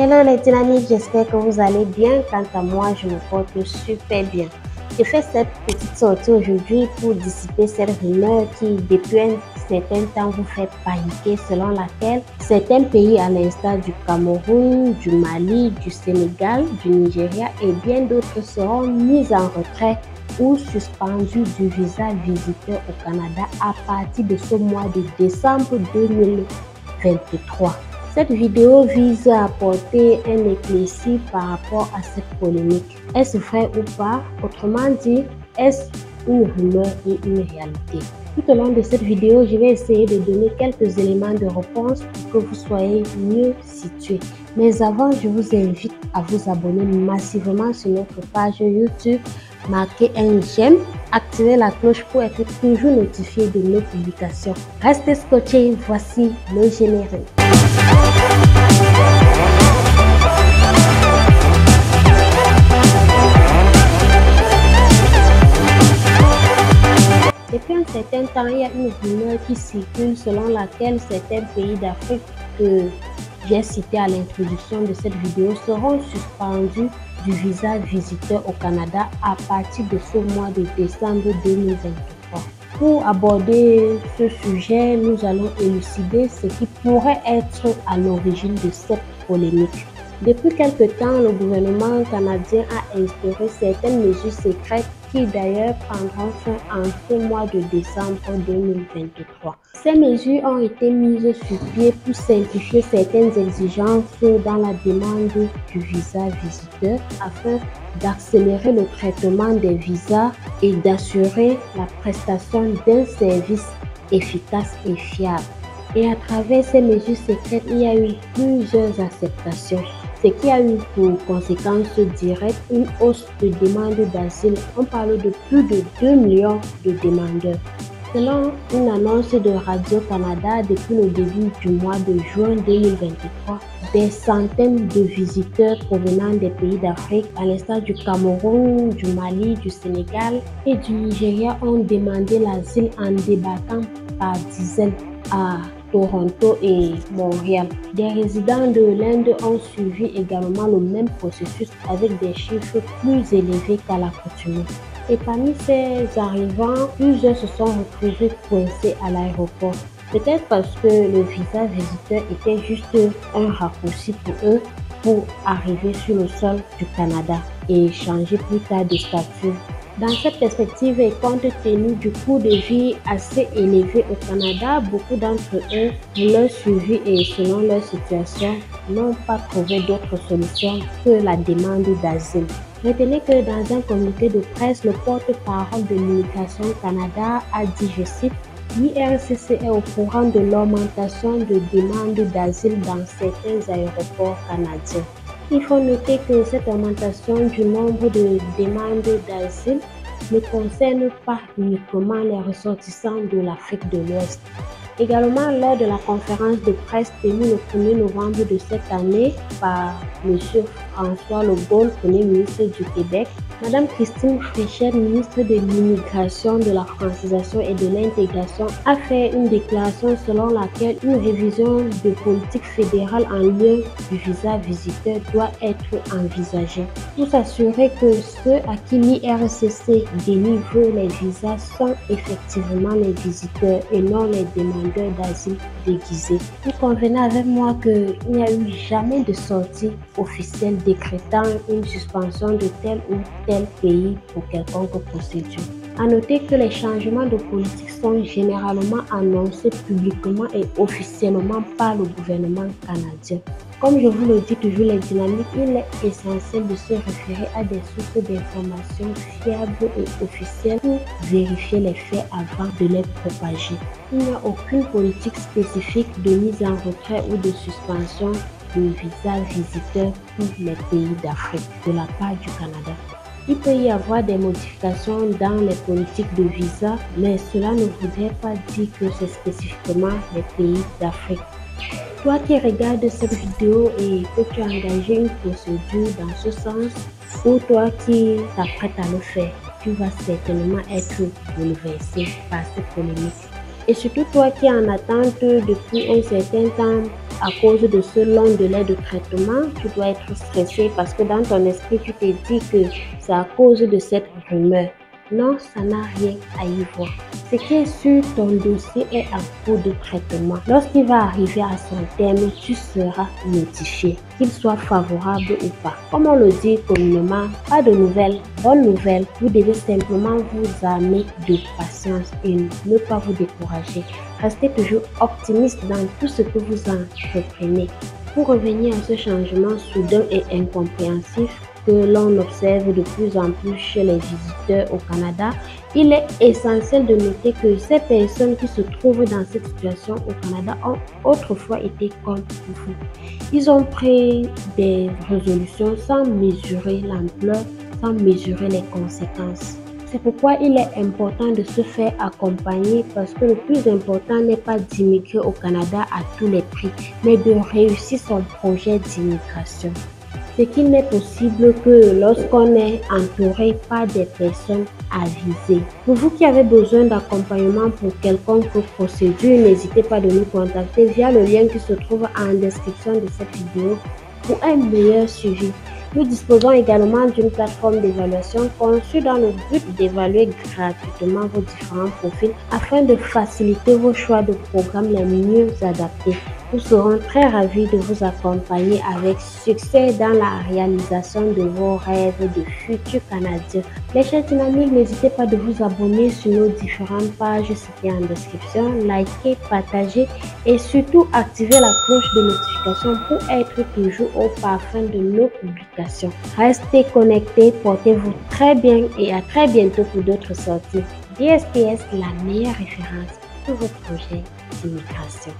Hello les dynamiques, j'espère que vous allez bien. Quant à moi, je me porte super bien. Je fais cette petite sortie aujourd'hui pour dissiper cette rumeur qui, depuis un certain temps, vous fait paniquer, selon laquelle certains pays, à l'instar du Cameroun, du Mali, du Sénégal, du Nigeria et bien d'autres seront mis en retrait ou suspendus du visa visiteur au Canada à partir de ce mois de décembre 2023. Cette vidéo vise à apporter un éclairci par rapport à cette polémique. Est-ce vrai ou pas? Autrement dit, est-ce une rumeur et une réalité? Tout au long de cette vidéo, je vais essayer de donner quelques éléments de réponse pour que vous soyez mieux situés. Mais avant, je vous invite à vous abonner massivement sur notre page YouTube, marquer un j'aime, activer la cloche pour être toujours notifié de nos publications. Restez scotchés, voici le générique. Depuis un certain temps, il y a une rumeur qui circule selon laquelle certains pays d'Afrique que j'ai cités à l'introduction de cette vidéo seront suspendus du visa visiteur au Canada à partir de ce mois de décembre 2023. Pour aborder ce sujet, nous allons élucider ce qui pourrait être à l'origine de cette polémique. Depuis quelque temps, le gouvernement canadien a instauré certaines mesures secrètes qui d'ailleurs prendront fin en ce mois de décembre 2023. Ces mesures ont été mises sur pied pour simplifier certaines exigences dans la demande du visa visiteur afin d'accélérer le traitement des visas et d'assurer la prestation d'un service efficace et fiable. Et à travers ces mesures secrètes, il y a eu plusieurs acceptations, ce qui a eu pour conséquence directe une hausse de demandes d'asile. On parle de plus de 2 millions de demandeurs. Selon une annonce de Radio-Canada, depuis le début du mois de juin 2023, des centaines de visiteurs provenant des pays d'Afrique, à l'instar du Cameroun, du Mali, du Sénégal et du Nigeria, ont demandé l'asile en débarquant par dizaines à Toronto et Montréal. Des résidents de l'Inde ont suivi également le même processus avec des chiffres plus élevés qu'à l'accoutumée. Et parmi ces arrivants, plusieurs se sont retrouvés coincés à l'aéroport. Peut-être parce que le visa visiteur était juste un raccourci pour eux pour arriver sur le sol du Canada et changer plus tard de statut. Dans cette perspective et compte tenu du coût de vie assez élevé au Canada, beaucoup d'entre eux, pour leur suivi et selon leur situation, n'ont pas trouvé d'autre solution que la demande d'asile. Retenez que dans un communiqué de presse, le porte-parole de l'Immigration Canada a dit, je cite, l'IRCC est au courant de l'augmentation de demandes d'asile dans certains aéroports canadiens. Il faut noter que cette augmentation du nombre de demandes d'asile ne concerne pas uniquement les ressortissants de l'Afrique de l'Ouest. Également, lors de la conférence de presse tenue le 1er novembre de cette année par M. François Legault, Premier ministre du Québec, Mme Christine Freeland, ministre de l'Immigration, de la Francisation et de l'Intégration, a fait une déclaration selon laquelle une révision de politique fédérale en lien du visa visiteur doit être envisagée pour s'assurer que ceux à qui l'IRCC délivre les visas sont effectivement les visiteurs et non les demandeurs d'asile déguisés. Vous convenez avec moi qu'il n'y a eu jamais de sortie officielle décrétant une suspension de tel ou tel pays pour quelconque procédure. À noter que les changements de politique sont généralement annoncés publiquement et officiellement par le gouvernement canadien. Comme je vous le dis toujours, les dynamiques, il est essentiel de se référer à des sources d'informations fiables et officielles pour vérifier les faits avant de les propager. Il n'y a aucune politique spécifique de mise en retrait ou de suspension de visa visiteur pour les pays d'Afrique de la part du Canada. Il peut y avoir des modifications dans les politiques de visa, mais cela ne voudrait pas dire que c'est spécifiquement les pays d'Afrique. Toi qui regardes cette vidéo et que tu as engagé une procédure dans ce sens, ou toi qui t'apprêtes à le faire, tu vas certainement être bouleversé par cette polémique. Et surtout toi qui es en attente depuis un certain temps à cause de ce long délai de traitement, tu dois être stressé parce que dans ton esprit, tu te dis que c'est à cause de cette rumeur. Non, ça n'a rien à y voir. Ce qui est sûr, ton dossier est en cours de traitement. Lorsqu'il va arriver à son terme, tu seras notifié, qu'il soit favorable ou pas. Comme on le dit communément, pas de nouvelles, bonne nouvelle. Vous devez simplement vous armer de patience et ne pas vous décourager. Restez toujours optimiste dans tout ce que vous entreprenez. Pour revenir à ce changement soudain et incompréhensif que l'on observe de plus en plus chez les visiteurs au Canada, il est essentiel de noter que ces personnes qui se trouvent dans cette situation au Canada ont autrefois été comme vous. Ils ont pris des résolutions sans mesurer l'ampleur, sans mesurer les conséquences. C'est pourquoi il est important de se faire accompagner parce que le plus important n'est pas d'immigrer au Canada à tous les prix, mais de réussir son projet d'immigration. Ce qui n'est possible que lorsqu'on est entouré par des personnes avisées. Pour vous qui avez besoin d'accompagnement pour quelconque procédure, n'hésitez pas de nous contacter via le lien qui se trouve en description de cette vidéo pour un meilleur suivi. Nous disposons également d'une plateforme d'évaluation conçue dans le but d'évaluer gratuitement vos différents profils afin de faciliter vos choix de programmes les mieux adaptés. Nous serons très ravis de vous accompagner avec succès dans la réalisation de vos rêves de futurs Canadiens. Les chers dynamiques, n'hésitez pas de vous abonner sur nos différentes pages citées en description, liker, partager et surtout activer la cloche de notification pour être toujours au parfum de nos publications. Restez connectés, portez-vous très bien et à très bientôt pour d'autres sorties. DSPS, la meilleure référence pour vos projets d'immigration.